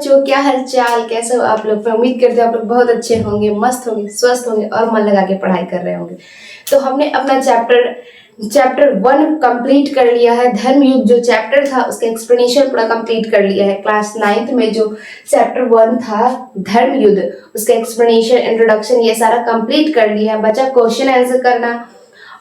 बच्चों, क्या हाल चाल, कैसे हो आप लोग। मैं उम्मीद करती हूँ आप लोग बहुत अच्छे होंगे, मस्त होंगे, स्वस्थ होंगे और मन लगा के पढ़ाई कर रहे होंगे। तो हमने अपना चैप्टर 1 कंप्लीट कर लिया है। धर्मयुग जो चैप्टर था उसका एक्सप्लेनेशन पूरा कंप्लीट कर लिया है। क्लास 9th में जो चैप्टर 1 था धर्मयुद्ध, उसका एक्सप्लेनेशन, इंट्रोडक्शन, ये सारा कंप्लीट कर लिया है। बचा क्वेश्चन आंसर करना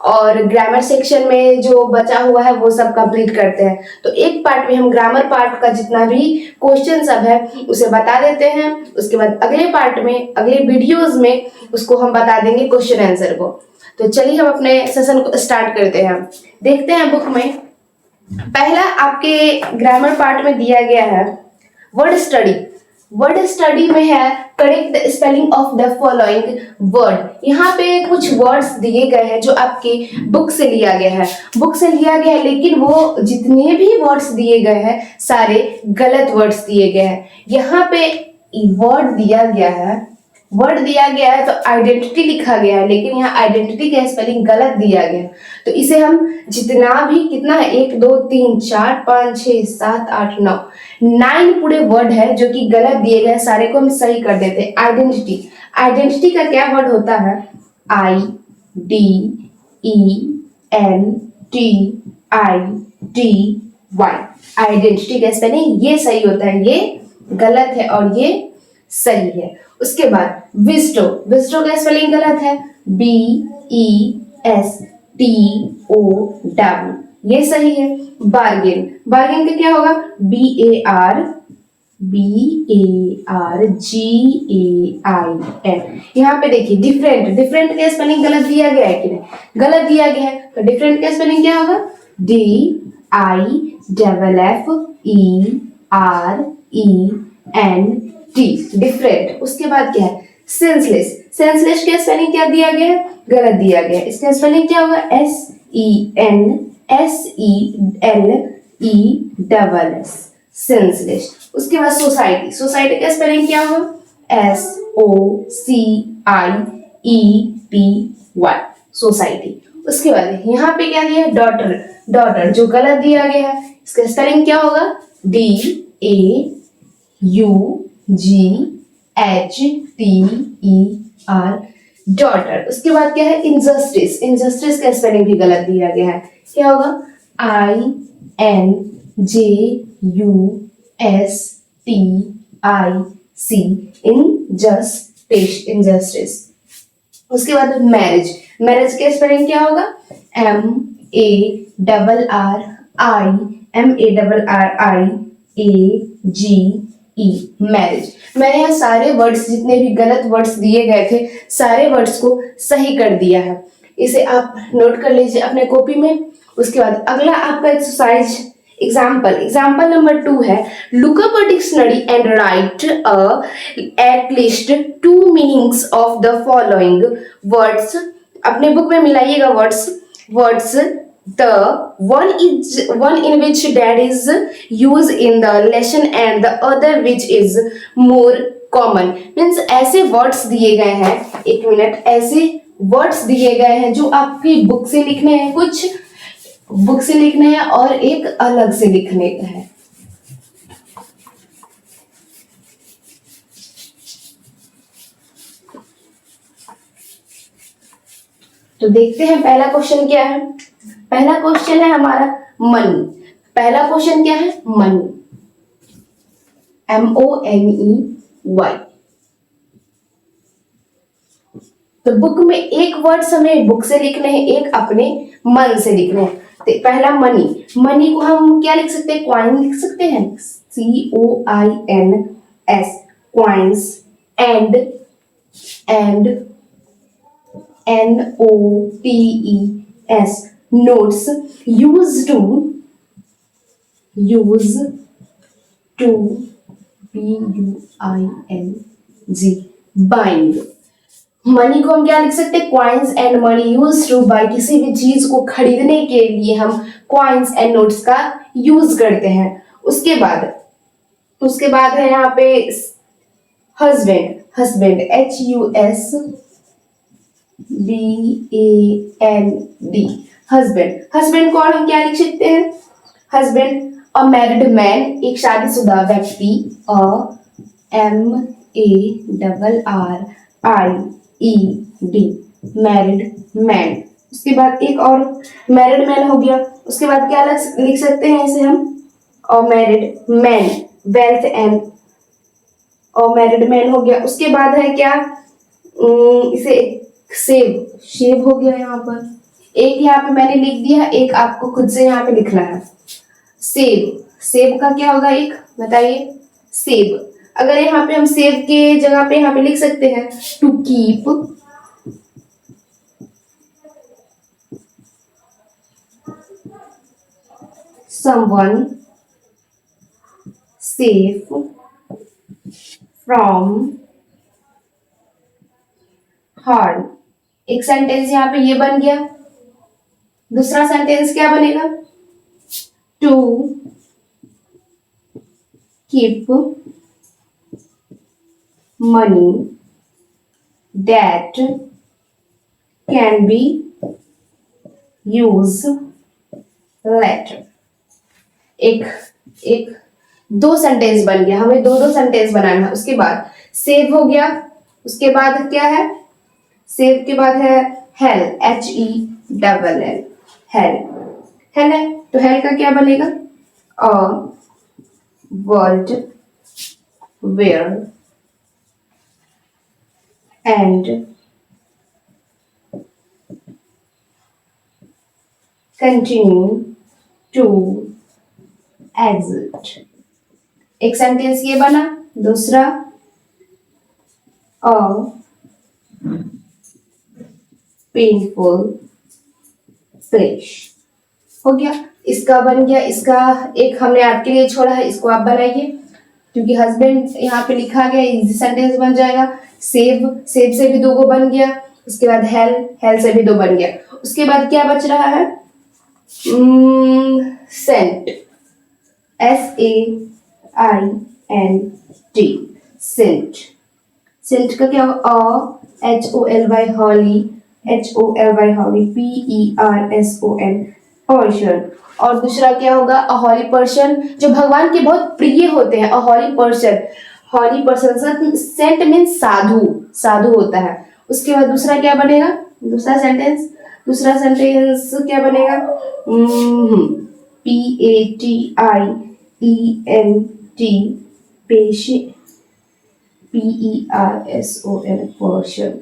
और ग्रामर सेक्शन में जो बचा हुआ है वो सब कंप्लीट करते हैं। तो एक पार्ट में हम ग्रामर पार्ट का जितना भी क्वेश्चन सब है उसे बता देते हैं। उसके बाद अगले पार्ट में, अगले वीडियोस में उसको हम बता देंगे क्वेश्चन आंसर को। तो चलिए हम अपने सेशन को स्टार्ट करते हैं। देखते हैं बुक में पहला आपके ग्रामर पार्ट में दिया गया है वर्ड स्टडी। वर्ड स्टडी में है correct the spelling of the following word. यहाँ पे कुछ वर्ड्स दिए गए हैं जो आपकी बुक से लिया गया है। बुक से लिया गया है लेकिन वो जितने भी वर्ड्स दिए गए हैं सारे गलत वर्ड्स दिए गए हैं। यहाँ पे वर्ड दिया गया है तो आइडेंटिटी लिखा गया है, लेकिन यहाँ आइडेंटिटी का स्पेलिंग गलत दिया गया है। तो इसे हम जितना भी, कितना है, 1 2 3 4 5 6 7 8 9 पूरे वर्ड है जो कि गलत दिए गए, सारे को हम सही कर देते हैं। आइडेंटिटी का क्या वर्ड होता है? IDENTITY। आइडेंटिटी का स्पेलिंग ये सही होता है, ये गलत है और ये सही है। उसके बाद विस्टो का स्पेलिंग गलत है, BESTOW, ये सही है। बार्गेन का क्या होगा? BARGAIN। यहाँ पे देखिए डिफरेंट का स्पेलिंग गलत दिया गया है कि नहीं? गलत दिया गया है, तो डिफरेंट का स्पेलिंग क्या होगा? DIFFERENT, different. उसके बाद क्या है? सेंसलेस का स्पेलिंग क्या दिया गया है? गलत दिया गया है। इसका स्पेलिंग क्या होगा? SENSELESS, senseless. उसके बाद सोसाइटी का स्पेलिंग क्या होगा? SOCIETY, society. उसके बाद यहाँ पे क्या दिया है? डॉटर जो गलत दिया गया है, इसका स्पेलिंग क्या होगा? DAUGHTER, daughter. उसके बाद क्या है? इनजस्टिस का स्पेलिंग भी गलत दिया गया है, क्या होगा? INJUSTIC, injustice. उसके बाद मैरिज के स्पेलिंग क्या होगा? MARRIAGE, marriage. मैंने यहाँ सारे वर्ड्स, जितने भी गलत वर्ड्स दिए गए थे, सारे वर्ड्स को सही कर दिया है। इसे आप नोट कर लीजिए अपने कॉपी में। उसके बाद अगला आपका एक्सरसाइज एग्जाम्पल नंबर 2 है, look up a dictionary and right at least 2 meanings of the following words. अपने बुक में मिलाइएगा words the one in which that is used in the lesson and the other which is more common। Means ऐसे words दिए गए हैं, एक minute, ऐसे words दिए गए हैं जो आपकी बुक से लिखने हैं, कुछ बुक से लिखने हैं और एक अलग से लिखने का है। तो देखते हैं पहला क्वेश्चन क्या है। पहला क्वेश्चन है हमारा मनी। पहला क्वेश्चन क्या है? Money, MONEY। तो बुक में एक वर्ड हमें बुक से लिखने हैं, एक अपने मन से लिखने हैं। तो पहला मनी को हम क्या लिख सकते हैं? कॉइन लिख सकते हैं, COINS, coins. And NOTES, notes। used to BUING, buying. Money को हम क्या लिख सकते हैं? Coins and money use to buy, किसी भी चीज को खरीदने के लिए हम कॉइन्स एंड नोट्स का यूज करते हैं। उसके बाद है यहाँ पे हस्बैंड, HUSBAND, हस्बैंड को और हम क्या लिख सकते हैं? हस्बैंड, अ मैरिड मैन, एक शादीशुदा व्यक्ति, अ MARRIED, मैरिड मैन। उसके बाद एक और मैरिड मैन हो गया। उसके बाद क्या लिख सकते हैं इसे हम, और मैरिड मैन, वेल्थ एंड, और मैरिड मैन हो गया। उसके बाद है क्या, इसे सेव, शेव हो गया यहाँ पर। एक यहाँ पे मैंने लिख दिया, एक आपको खुद से यहाँ पे लिखना है। सेव, सेव का क्या होगा एक बताइए, सेव। अगर यहाँ पे हम सेव के जगह पे यहाँ पे लिख सकते हैं to keep, someone safe from harm। एक सेंटेंस यहाँ पे ये बन गया। दूसरा सेंटेंस क्या बनेगा, to keep money that can be use later. एक एक दो सेंटेंस बन गया, हमें दो दो सेंटेंस बनाना है। उसके बाद सेव हो गया। उसके बाद क्या है, सेव के बाद है हेल, HELL, हेल, हेल है तो हेल का क्या बनेगा, a world where and continue to exist. एक सेंटेंस ये बना। दूसरा अ पेनफुल फ्लैश हो गया। इसका बन गया। इसका एक हमने आपके लिए छोड़ा है, इसको आप बनाइए, क्योंकि हस्बैंड यहाँ पे लिखा गया, इजी सेंटेंस बन जाएगा। सेव, सेव से भी दो गो बन गया। उसके बाद हेल, हेल से भी दो बन गया। उसके बाद क्या बच रहा है, सेंट, SAINT, सेंट। सेंट का क्या होगा, HOLY, हॉली, HOLY, PERSON, पर्सन। और दूसरा क्या होगा, अ हॉली पर्सन, जो भगवान के बहुत प्रिय होते हैं, अ हॉली पर्सन, हॉली पर्सन। सेंट मीन्स साधु, साधु होता है। उसके बाद दूसरा क्या बनेगा, दूसरा सेंटेंस क्या बनेगा, PATIENT, PERSON, पर्सन।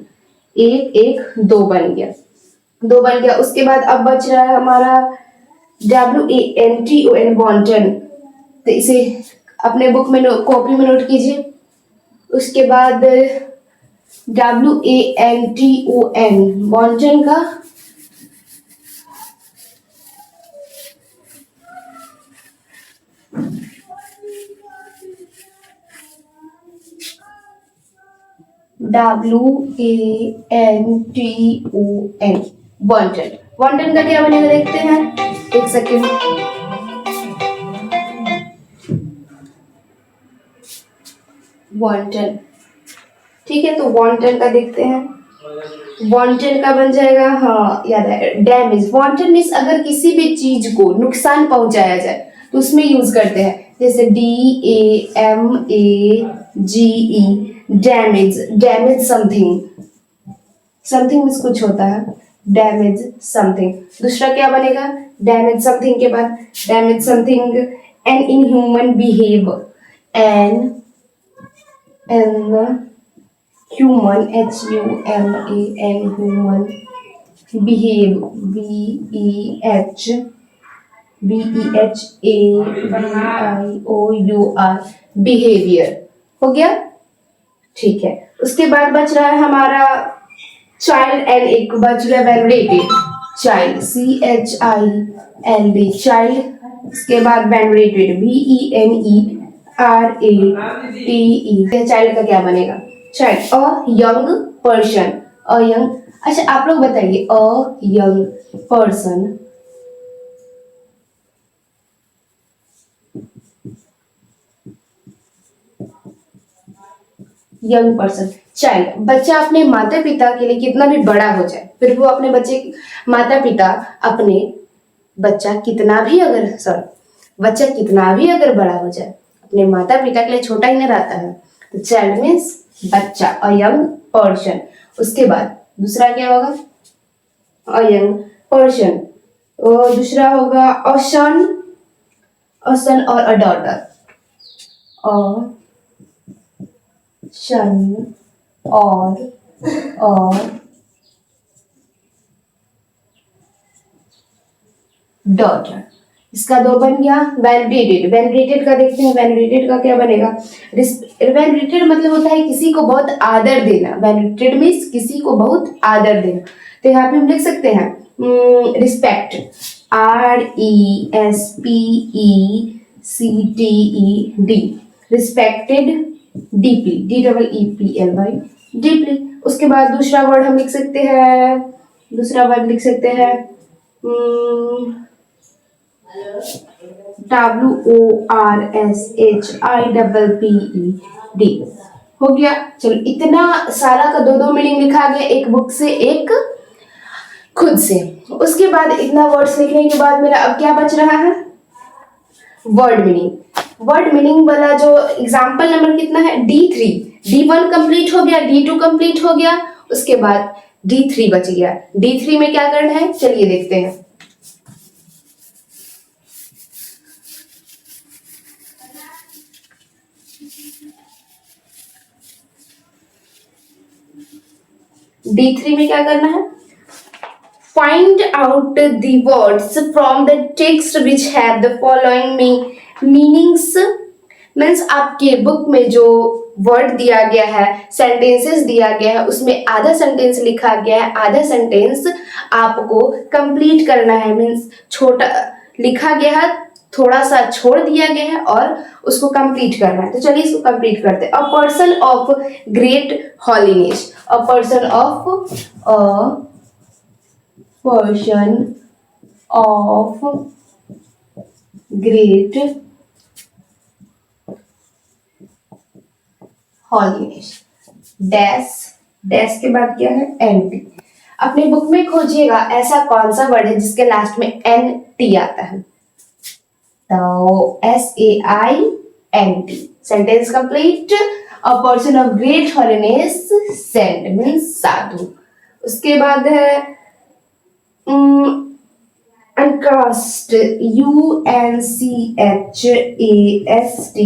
एक एक दो बन गया, दो बन गया। उसके बाद अब बच रहा है हमारा WANTON, वॉन्टन। तो इसे अपने बुक में कॉपी में नोट कीजिए। उसके बाद WANTON, वॉन्टन का WANTON, वॉन्टन। वॉन्टन का क्या बनेगा देखते हैं, एक सेकेंड। वॉन्टन, ठीक है, तो वॉन्टन का देखते हैं। वॉन्टन का बन जाएगा, हाँ याद है, डैमेज। वॉन्टन मीन्स अगर किसी भी चीज को नुकसान पहुंचाया जाए तो उसमें यूज करते हैं, जैसे DAMAGE, damage, damage something, something means कुछ होता है, डैमेज समथिंग। दूसरा क्या बनेगा, डैमेज समथिंग के बाद damage something, an inhuman behave, an human, HUMAN, human, behave, BEHAVIOUR, behaviour हो गया, ठीक है। उसके बाद बच रहा है हमारा चाइल्ड, एंड एक बच गया वेनरेटेड, चाइल्ड, CHILD, चाइल्ड। उसके बाद वेनरेटेड, BENERATE। चाइल्ड का क्या बनेगा, child, a young person, a young. अच्छा आप लोग बताइए, a young person, young person, child. बच्चा अपने माता पिता के लिए कितना भी बड़ा हो जाए, फिर वो अपने माता पिता अपने बच्चा कितना भी अगर बड़ा हो जाए, अपने माता पिता के लिए छोटा ही नहीं रहता है। तो चाइल्ड मीन्स बच्चा, अ यंग पर्सन। उसके बाद दूसरा क्या होगा, अ यंग पर्सन। और दूसरा होगा अ सन, अ सन और अ डॉटर, अ सन और डॉटर। इसका दो बन गया वैलिडेटेड। वैलिडेटेड का देखते हैं, वैलिडेटेड का क्या बनेगा। वैलिडेटेड मतलब होता है किसी को बहुत आदर देना। वैलिडेटेड मीन्स किसी को बहुत आदर देना। तो यहाँ पे हम लिख सकते हैं respect, RESPECTED, respected deeply, DEEPLY, deeply. उसके बाद दूसरा वर्ड हम लिख सकते हैं, दूसरा वर्ड लिख सकते हैं WORSHIPPED, हो गया। चलो इतना सारा का दो दो मीनिंग लिखा गया, एक बुक से एक खुद से। उसके बाद इतना वर्ड्स लिखने के बाद मेरा अब क्या बच रहा है, वर्ड मीनिंग। वर्ड मीनिंग वाला जो एग्जाम्पल नंबर कितना है, D3। D1 कंप्लीट हो गया, D2 कंप्लीट हो गया, उसके बाद D3 बच गया। D3 में क्या करना है, चलिए देखते हैं। D3 में क्या करना है, find out the words from the text which have the following meanings. Means आपके बुक में जो वर्ड दिया गया है, सेंटेंसेस दिया गया है, उसमें आधा सेंटेंस लिखा गया है, आधा सेंटेंस आपको कंप्लीट करना है। मीन्स छोटा लिखा गया है, थोड़ा सा छोड़ दिया गया है और उसको कंप्लीट करना है। तो चलिए इसको कंप्लीट करते हैं। A person of great holiness, a person of great holiness, dash, dash के बाद क्या है, एनटी। अपने बुक में खोजिएगा ऐसा कौन सा वर्ड है जिसके लास्ट में NT आता है। तो SAINT, sentence complete. A person of great holiness saint means साधु। उसके बाद है अनकास्ट, UNCHASTE।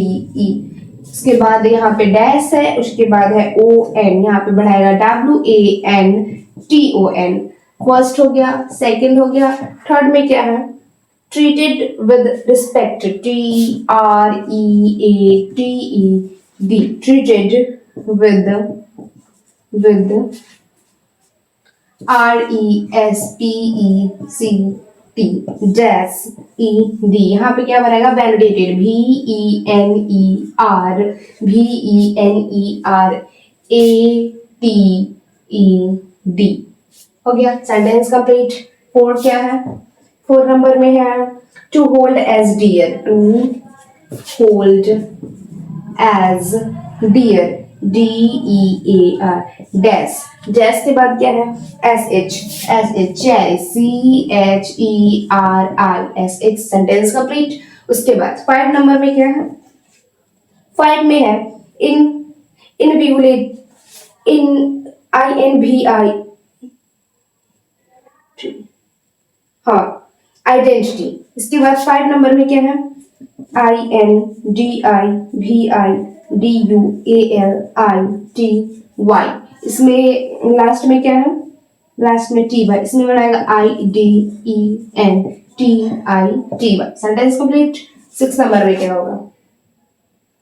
उसके बाद यहाँ पे डैश है, उसके बाद है ON, यहाँ पे बढ़ाएगा WANTON। फर्स्ट हो गया, सेकंड हो गया, थर्ड में क्या है, treated with respect, TREATED, treated with RESPECT, dash ED। यहाँ पे क्या बनेगा, वैलिडेटेड, VENERATED, हो गया। Sentence complete. फोर क्या है, 4 नंबर में है to hold as dear, to hold as dear, DEAR, dash, dash के बाद क्या है, SH, CHERI, सेंटेंस कंप्लीट। उसके बाद 5 नंबर में क्या है, 5 में है इनविगुलेट, INVI, हाँ, आइडेंटिटी। इसके बाद 5 नंबर में क्या है, INDIVIDUALITY। इसमें लास्ट में क्या है, लास्ट में TY, इसमें बनाएगा IDENTITY। Sentence complete. 6 नंबर में क्या होगा,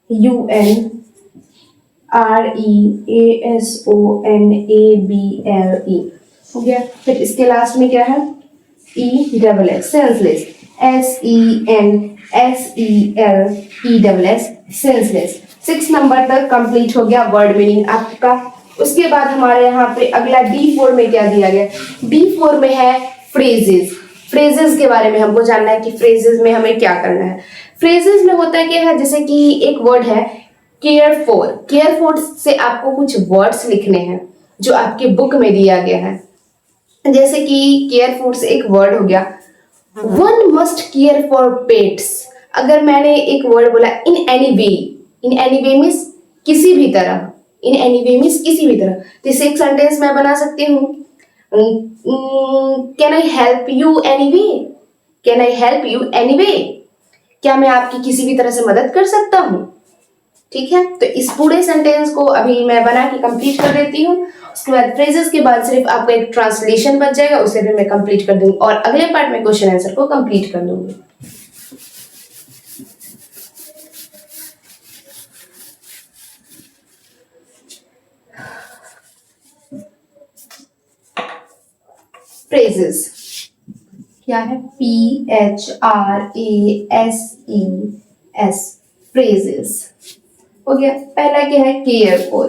UNREASONABLE, हो गया। फिर इसके लास्ट में क्या है, ESS, senseless, SENSELESS, senseless. 6 number तक कंप्लीट हो गया वर्ड मीनिंग आपका। उसके बाद हमारे यहाँ पे अगला D4 में क्या दिया गया, D4 में है फ्रेजेस। फ्रेजेस के बारे में हमको जानना है कि फ्रेजेस में हमें क्या करना है। फ्रेजेस में होता है क्या है, जैसे कि एक वर्ड है केयर फॉर, केयर फॉर से आपको कुछ वर्ड्स लिखने हैं जो आपके बुक में दिया गया है। जैसे कि केयर फॉर से एक वर्ड हो गया, one must care for pets. अगर मैंने एक वर्ड बोला in any way, in any way means किसी भी तरह, इन एनी वे मीन्स किसी भी तरह। तो इसे एक सेंटेंस मैं बना सकती हूँ, can I help you any way, can I help you any way, क्या मैं आपकी किसी भी तरह से मदद कर सकता हूँ। ठीक है, तो इस पूरे सेंटेंस को अभी मैं बना के कंप्लीट कर देती हूँ। उसके बाद फ्रेजेस के बाद सिर्फ आपको एक ट्रांसलेशन बच जाएगा, उसे भी मैं कंप्लीट कर दूंगी और अगले पार्ट में क्वेश्चन आंसर को कंप्लीट कर दूंगी। फ्रेजेस क्या है, PHRASES, फ्रेजेस हो गया। पहला क्या है, care for,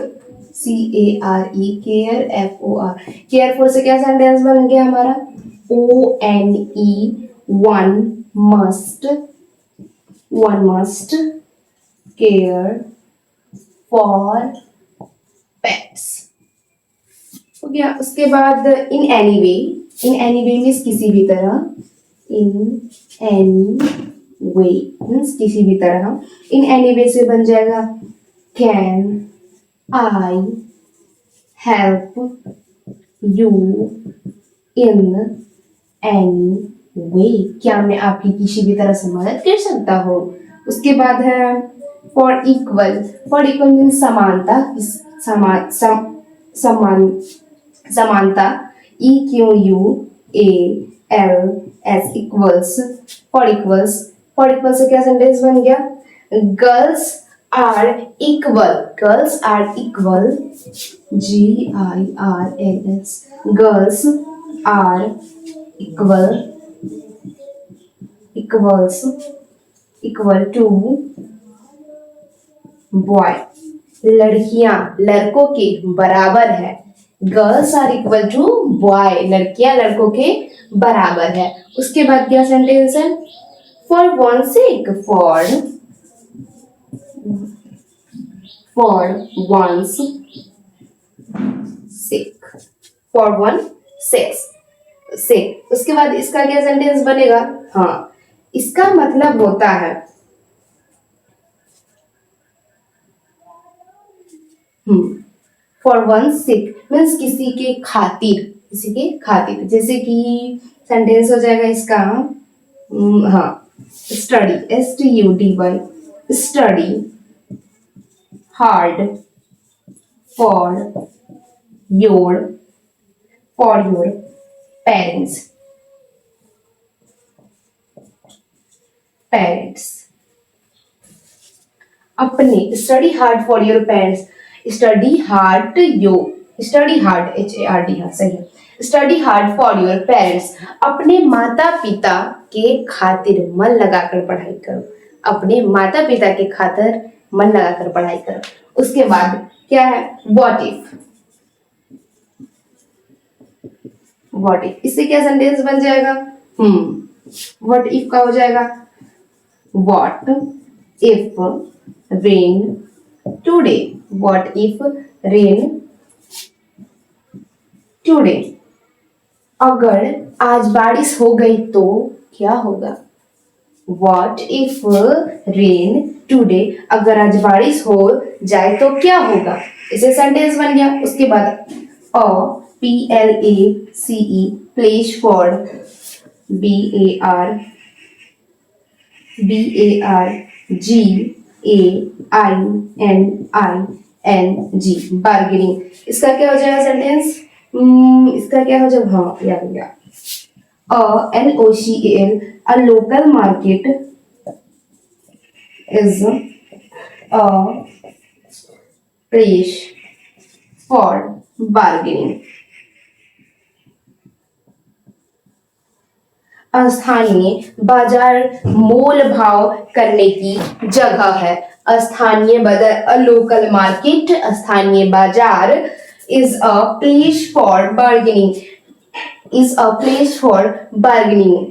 CARE, care, FOR, care for से क्या सेंटेंस बन गया हमारा, ONE, one must care for pets हो गया। उसके बाद in any way, in any way means किसी भी तरह, इन एनी वे मीन्स किसी भी तरह, इन एनी वे से बन जाएगा can I help you in any way, क्या मैं आपकी किसी भी तरह से मदद कर सकता हूँ। उसके बाद है for equal, for equal means समानता, समानता, EQUALS, equals, for equals, for equal से क्या सेंटेंस बन गया, girls are equal, girls are equal, GIRLS, girls are equal, equal to boy, लड़कियां लड़कों के बराबर है, girls are equal to boy, लड़कियां लड़कों के बराबर है। उसके बाद क्या सेंटेंस है, for one sick, for once sick, for one sick. उसके बाद इसका क्या सेंटेंस बनेगा, हाँ इसका मतलब होता है फॉर वन सिक मीन्स किसी के खातिर, किसी के खातिर, जैसे कि सेंटेंस हो जाएगा इसका, हाँ study, STUDY, study hard for your parents, अपने, study hard for your parents, study hard HARD, हाँ सही है, study hard for your parents, अपने माता पिता के खातिर मन लगाकर पढ़ाई करो, अपने माता पिता के खातिर मन लगाकर पढ़ाई करो। उसके बाद क्या है, व्हाट इफ, इससे क्या सेंटेंस बन जाएगा, व्हाट इफ का हो जाएगा, what if rain today, what if rain today, अगर आज बारिश हो गई तो क्या होगा, व्हाट इफ रेन टुडे, अगर आज बारिश हो जाए तो क्या होगा, इसे सेंटेंस बन गया। उसके बाद PLACE, place for, BARGAINING, bargaining, इसका क्या हो जाएगा सेंटेंस, इसका क्या हो जाएगा, हाँ याद हो गया, LOCAL, a local market is a place for bargaining, स्थानीय बाजार मोल भाव करने की जगह है, स्थानीय बाजार, अ लोकल मार्केट, स्थानीय बाजार, is a place for bargaining,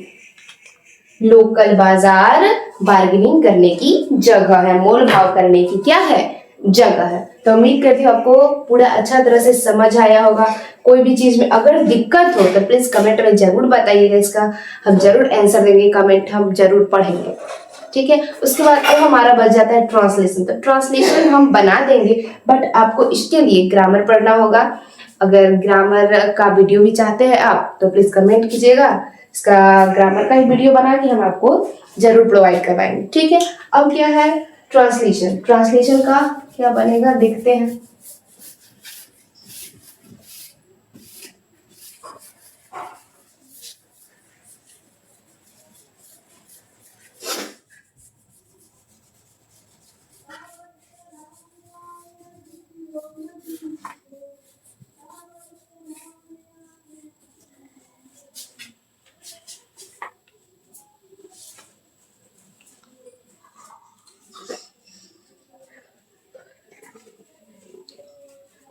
local बाजार बार्गेनिंग करने की जगह है, मोल भाव करने की क्या है, जगह है। तो उम्मीद करती हूँ आपको पूरा अच्छा तरह से समझ आया होगा। कोई भी चीज में अगर दिक्कत हो तो प्लीज कमेंट में जरूर बताइएगा, इसका हम जरूर आंसर देंगे, कमेंट हम जरूर पढ़ेंगे। ठीक है। उसके बाद अब हमारा बच जाता है ट्रांसलेशन। तो ट्रांसलेशन हम बना देंगे, बट आपको इसके लिए ग्रामर पढ़ना होगा। अगर ग्रामर का वीडियो भी चाहते हैं आप तो प्लीज कमेंट कीजिएगा, इसका ग्रामर का ही वीडियो बना के हम आपको जरूर प्रोवाइड करवाएंगे, ठीक है। अब क्या है ट्रांसलेशन, ट्रांसलेशन का क्या बनेगा देखते हैं।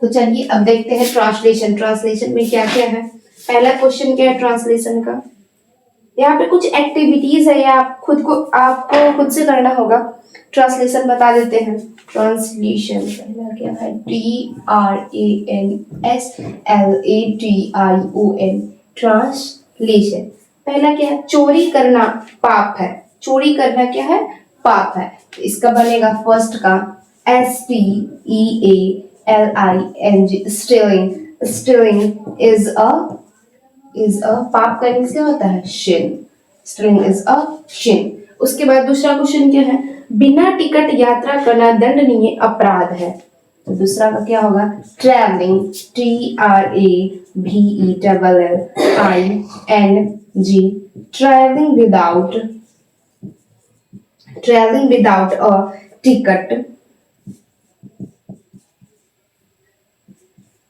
तो चलिए अब देखते हैं ट्रांसलेशन। ट्रांसलेशन में क्या क्या है। पहला क्वेश्चन क्या है ट्रांसलेशन का, यहाँ पे कुछ एक्टिविटीज है या आपको खुद से करना होगा। ट्रांसलेशन बता देते हैं। ट्रांसलेशन पहला क्या है, TRANSLATION, ट्रांसलेशन। पहला क्या है, चोरी करना पाप है। चोरी करना क्या है, पाप है। तो इसका बनेगा फर्स्ट का STEALING, stealing. Stealing is a पाप का इंग्लिश क्या होता है, Shin. Stealing is a Shin. उसके बाद दूसरा क्वेश्चन क्या है, बिना टिकट यात्रा करना दंडनीय अपराध है। तो दूसरा का क्या होगा, travelling, TRAVELLING, travelling without a ticket,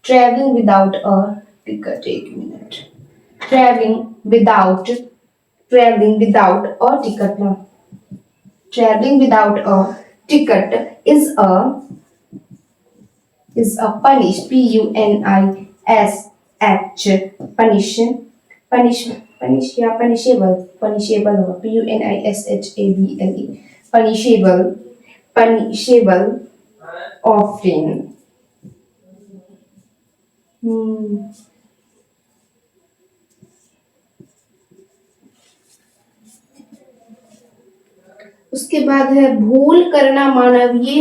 travelling without a ticket, एक minute, travelling without a ticket ना, travelling without a ticket is a punish, PUNISH, punish या punishable होगा, PUNISHABLE, punishable offense। उसके बाद है भूल करना मानवीय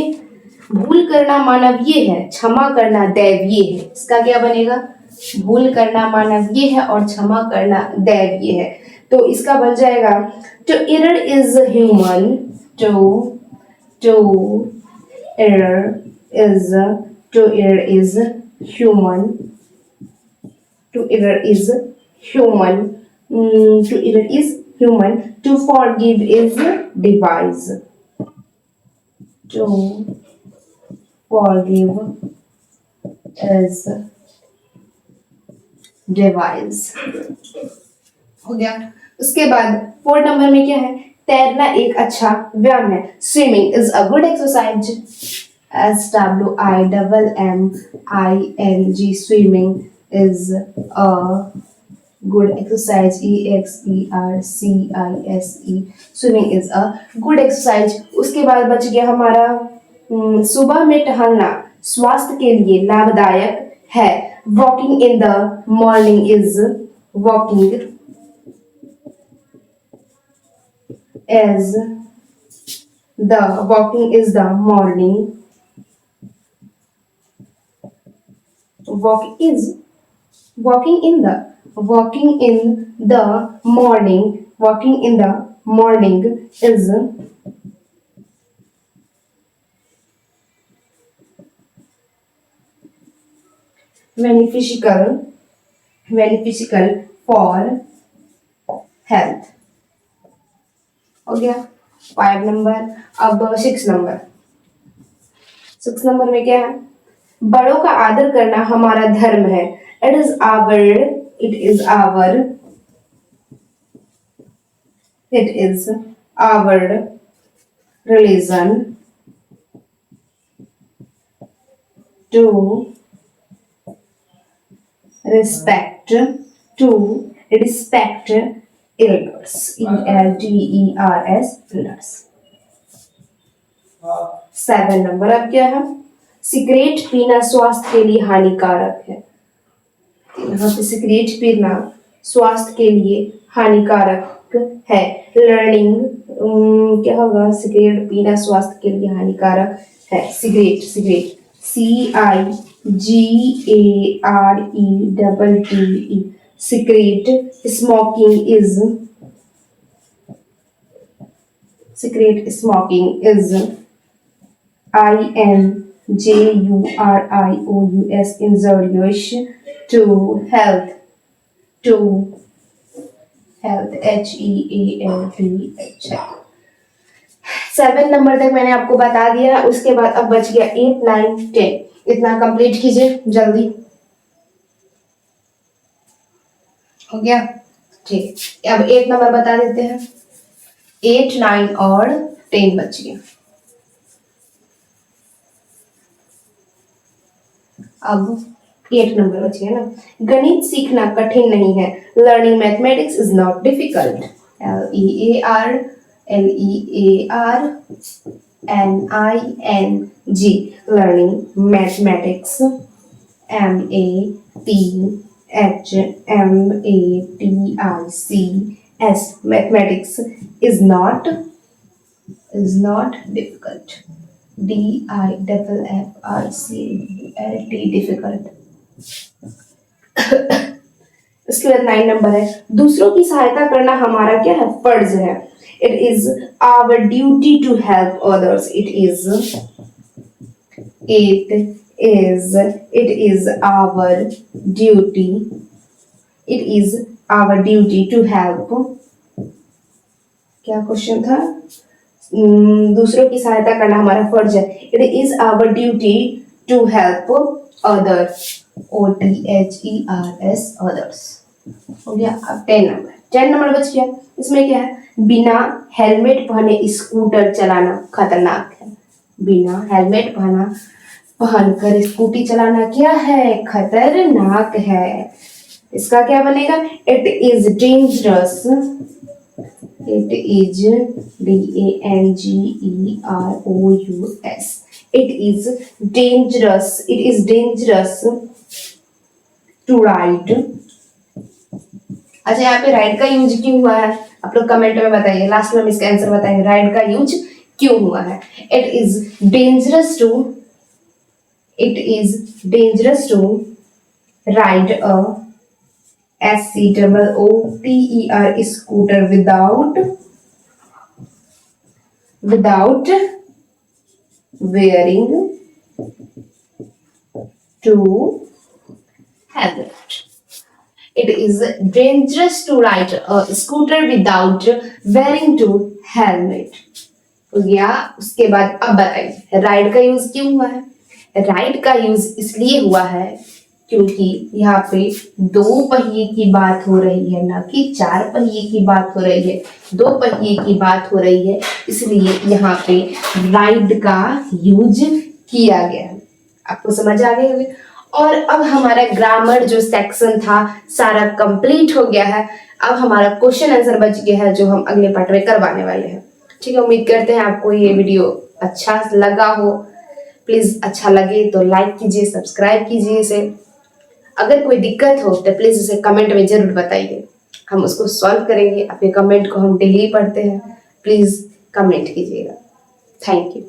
है, क्षमा करना दैवीय है। इसका क्या बनेगा, भूल करना मानवीय है और क्षमा करना दैवीय है। तो इसका बन जाएगा to err is human, to err is human, to forgive is device, to forgive is device। हो गया। उसके बाद 4 नंबर में क्या है, तैरना एक अच्छा व्यायाम है। Swimming is a good exercise, SWIMMING, swimming is a good exercise, EXERCISE, swimming is a good exercise. उसके बाद बच गया हमारा सुबह में टहलना स्वास्थ्य के लिए लाभदायक है। Walking in the morning is walking is the morning, walking in the morning is beneficial for health। हो गया 5 नंबर। अब 6 नंबर में क्या है, बड़ों का आदर करना हमारा धर्म है। It is our religion to respect elders, elders। 7 number अब क्या है, सिगरेट पीना स्वास्थ्य के लिए हानिकारक है। यहाँ पे सिगरेट पीना स्वास्थ्य के लिए हानिकारक है। क्या होगा? सिगरेट पीना स्वास्थ्य के लिए हानिकारक है। Cigarette, cigarette, CIGARETTE, cigarette. Smoking is, cigarette smoking is INJURIOUS, injurious to health, to health, HEALTH। 7 number तक मैंने आपको बता दिया, उसके बाद अब बच गया 8, 9, 10। इतना कंप्लीट कीजिए जल्दी। हो गया? ठीक है, अब 8 नंबर बता देते हैं। 8, 9 और 10 बच गया। अब 8 नंबर बच गया ना। गणित सीखना कठिन नहीं है। Learning mathematics is not difficult. LEARNING, learning mathematics. MATHMATICS, mathematics is not difficult। DIFFICULT, difficult। इसके बाद 9 नंबर है, दूसरों की सहायता करना हमारा क्या है? फर्ज है। It is our duty to help others। It is our duty। It is our duty to help। क्या क्वेश्चन था? दूसरों की सहायता करना हमारा फर्ज है। It is our duty to help others। OTHERS, others। हो गया। अब 10 नंबर बच गया। इसमें क्या है? बिना हेलमेट पहने स्कूटर चलाना खतरनाक है। बिना हेलमेट पहनकर स्कूटी चलाना क्या है? खतरनाक है। इसका क्या बनेगा? It is dangerous. It is DANGEROUS। It is dangerous। It is dangerous to ride। अच्छा, यहाँ पे राइड का यूज क्यों हुआ है? आप लोग कमेंट में बताइए। लास्ट में हम इसका आंसर बताएंगे, राइड का यूज क्यों हुआ है। It is dangerous to ride a SCOOTER scooter without wearing to helmet। It is dangerous to ride a scooter without wearing to helmet। हो गया। उसके बाद अब बताइए राइड का यूज क्यों हुआ है? राइड का यूज इसलिए हुआ है क्योंकि यहाँ पे 2 पहिए की बात हो रही है, ना कि 4 पहिए की बात हो रही है। 2 पहिए की बात हो रही है, इसलिए यहाँ पे राइड का यूज किया गया। आपको समझ आ गई होगी। और अब हमारा ग्रामर जो सेक्शन था सारा कंप्लीट हो गया है। अब हमारा क्वेश्चन आंसर बच गया है, जो हम अगले पार्ट में करवाने वाले हैं। ठीक है, उम्मीद करते हैं आपको ये वीडियो अच्छा लगा हो। प्लीज अच्छा लगे तो लाइक कीजिए, सब्सक्राइब कीजिए इसे। अगर कोई दिक्कत हो तो प्लीज उसे कमेंट में जरूर बताइए, हम उसको सॉल्व करेंगे। आपके कमेंट को हम डेली पढ़ते हैं, प्लीज कमेंट कीजिएगा। Thank you.